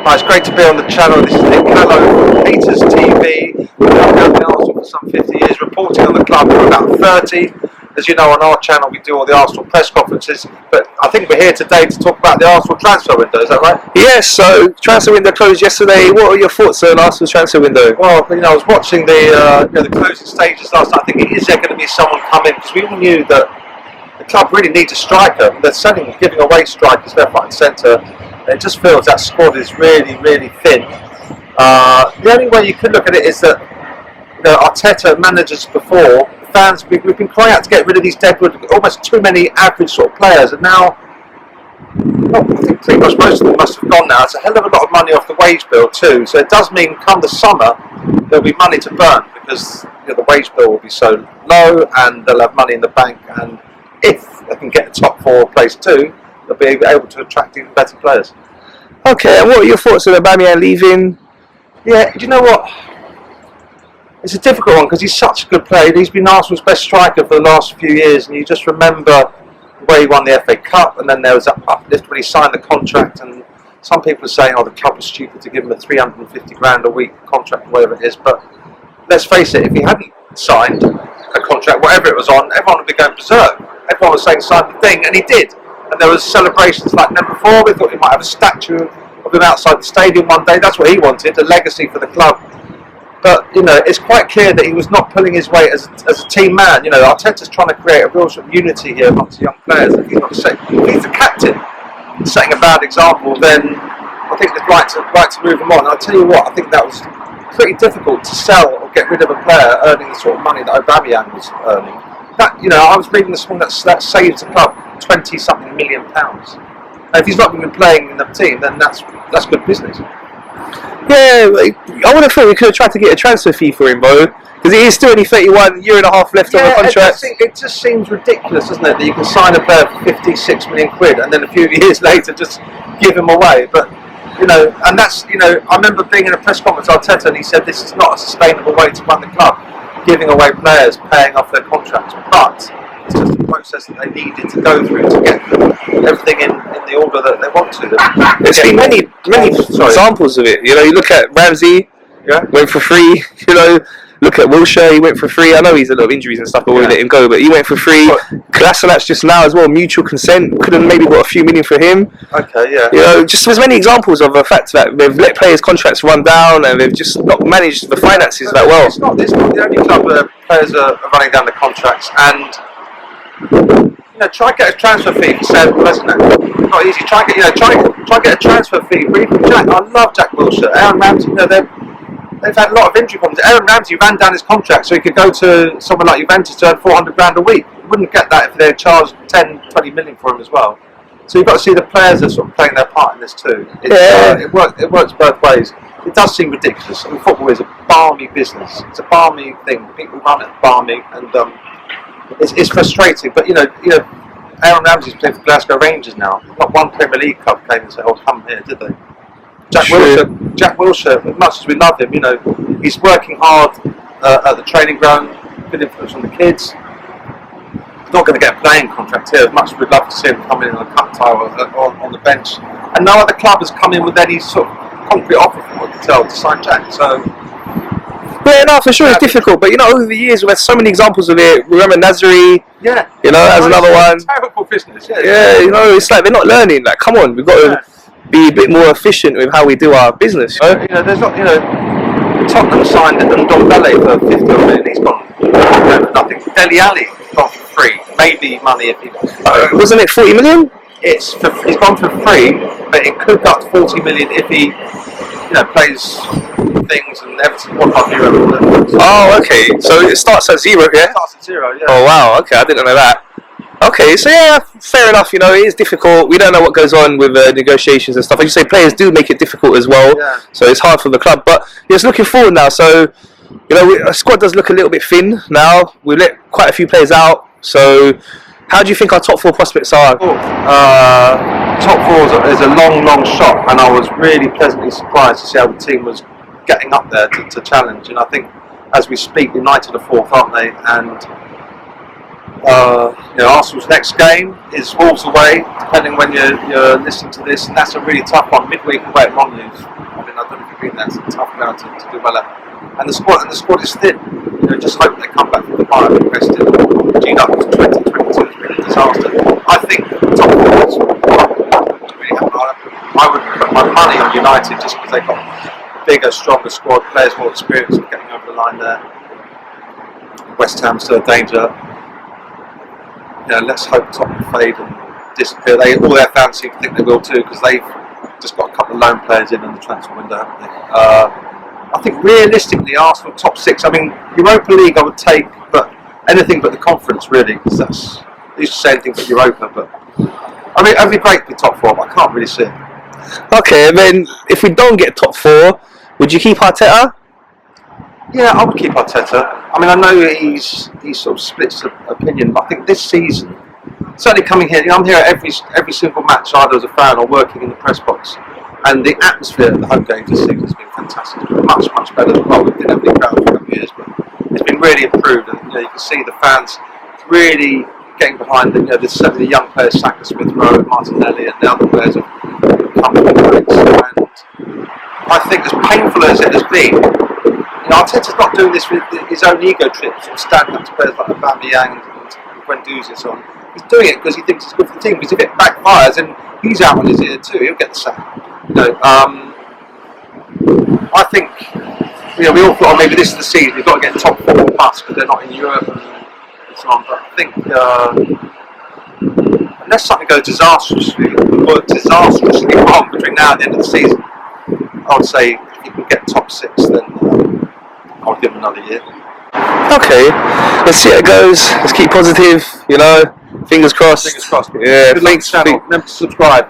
Hi, it's great to be on the channel. This is Nick Callow from Hayters TV. I've been covering the Arsenal for some 50 years, reporting on the club for about 30. As you know, on our channel we do all the Arsenal press conferences, but I think we're here today to talk about the Arsenal transfer window, is that right? Yes, so transfer window closed yesterday. What are your thoughts on Arsenal's transfer window? Well, I was watching the closing stages last night. I think, is there going to be someone come in? Because we all knew that the club really needs a striker. They're giving away strikers left, right and centre. It just feels that squad is really, really thin. The only way you could look at it is that Arteta, managers before, fans, we've been crying out to get rid of these deadwood, almost too many average sort of players, and now I think pretty much most of them must have gone now. It's a hell of a lot of money off the wage bill too, so it does mean come the summer there'll be money to burn because the wage bill will be so low and they'll have money in the bank, and if they can get a top 4 place too, they'll be able to attract even better players. Okay, and what are your thoughts on Aubameyang leaving? Yeah, do you know what? It's a difficult one because he's such a good player. He's been Arsenal's best striker for the last few years, and you just remember the way he won the FA Cup, and then there was that uplift when he signed the contract, and some people are saying, oh, the club was stupid to give him a 350 grand a week contract, whatever it is, but let's face it, if he hadn't signed a contract, whatever it was on, everyone would be going berserk. Everyone was saying sign the thing, and he did. And there was celebrations like never before. We thought he might have a statue of him outside the stadium one day. That's what he wanted, a legacy for the club. But it's quite clear that he was not pulling his weight as a team man. Arteta's trying to create a real sort of unity here amongst young players. If he's the captain, setting a bad example, then I think it's right to move him on. And I'll tell you what, I think that was pretty difficult to sell or get rid of a player earning the sort of money that Aubameyang was earning. I was reading this morning that saves the club 20-something million pounds. And if he's not been playing in the team, then that's good business. Yeah, I would have thought we could have tried to get a transfer fee for him, though, because he is still only 31, year and a half left on the contract. It just seems ridiculous, doesn't it, that you can sign a player for 56 million quid and then a few years later just give him away. But and that's I remember being in a press conference with Arteta, and he said this is not a sustainable way to run the club, giving away players, paying off their contracts, but it's just a process that they needed to go through to get everything in the order that they want to. There's been many examples of it. You look at Ramsey, went for free. Look at Wilshere, he went for free. I know he's a lot of injuries and stuff, but we let him go. But he went for free. Kolasinac just now as well, mutual consent. Could have maybe got a few million for him. Okay, yeah. Just there's many examples of the fact that they've let players' contracts run down and they've just not managed the finances that well. It's not the only club where players are running down the contracts, and try and get a transfer fee for sale, isn't it? Not easy. Try and get a transfer fee. I love Jack Wilshere, Aaron Ramsey. They've had a lot of injury problems. Aaron Ramsey ran down his contract so he could go to someone like Juventus to earn 400 grand a week. You wouldn't get that if they charged 10-20 million for him as well. So you've got to see the players are sort of playing their part in this too. It works both ways. It does seem ridiculous. I mean, football is a balmy business. It's a balmy thing. People run it balmy, and it's frustrating. But Aaron Ramsey's playing for Glasgow Rangers now. Not one Premier League club came and said, "Oh, come here," did they? Jack Wilshere, as much as we love him, he's working hard at the training ground, good influence on the kids. He's not going to get a playing contract here, as much as we'd love to see him come in on a cup tie or on the bench. And no other club has come in with any sort of concrete offer from what you can tell to sign Jack. So, yeah, no, for sure it's difficult, but over the years we've had so many examples of it. Remember Nazari? Yeah. As another one. Terrible business. Yeah. It's like they're not learning. Like, come on, we've got to be a bit more efficient with how we do our business. There's not. Tottenham signed Ndombele for 50 million. He's gone for nothing. Dele Alli gone for free. Maybe money if he. Wasn't it 40 million? He's gone for free, but it could go up to 40 million if he, plays things and everything. What can't you remember? Oh, okay. So it starts at 0, yeah? It starts at 0, yeah. Oh wow. Okay, I didn't know that. Okay, so yeah, fair enough. It is difficult. We don't know what goes on with negotiations and stuff. As you say, players do make it difficult as well. Yeah. So it's hard for the club. But it's looking forward now. So our squad does look a little bit thin now. We let quite a few players out. So how do you think our top 4 prospects are? Top 4 is a long shot, and I was really pleasantly surprised to see how the team was getting up there to challenge. And I think as we speak, United are 4th, aren't they? And Arsenal's next game is Wolves away, depending when you're listening to this, and that's a really tough one. Midweek away at Monmouth. I mean, I don't know if you've been there. It's a tough ground to do well at. And the squad is thin. Just hope they come back from the bye and rested. G'd up 2022 has been a disaster. I think top four is really happen. I would put my money on United just because they've got a bigger, stronger squad, players more experienced in getting over the line there. West Ham's still a danger. Let's hope Tottenham fade and disappear. All their fans seem to think they will too, because they've just got a couple of loan players in the transfer window, haven't they? I think realistically, Arsenal top 6. I mean, Europa League I would take, but anything but the conference really, because that's I used to say anything but Europa. But I mean, it'd be great to be top 4, but I can't really see it. Okay, and then if we don't get top 4, would you keep Arteta? Yeah, I would keep Arteta. I mean, I know he sort of splits opinion, but I think this season, certainly coming here, I'm here at every single match, either as a fan or working in the press box, and the atmosphere at the home games this season has been fantastic. It's been much, much better than we didn't have any crowd for a couple of years, but it's been really improved. And you can see the fans really getting behind certainly the young players, Saka, Smith Rowe, Martinelli, and the other players have come from the ranks. And I think, as painful as it has been, Arteta's not doing this with his own ego trips or standing up to players like Aubameyang and Guendouzi and so on. He's doing it because he thinks it's good for the team. Because if it backfires, then he's out on his ear too. He'll get the sack. I think we all thought maybe this is the season. We've got to get top 4 plus because they're not in Europe and so on. But I think unless something goes disastrously wrong between now and the end of the season, I would say if you can get top 6, then I'll give him another year. Okay, let's see how it goes. Let's keep positive, fingers crossed. Fingers crossed. Yeah, Good luck, channel. Remember to subscribe.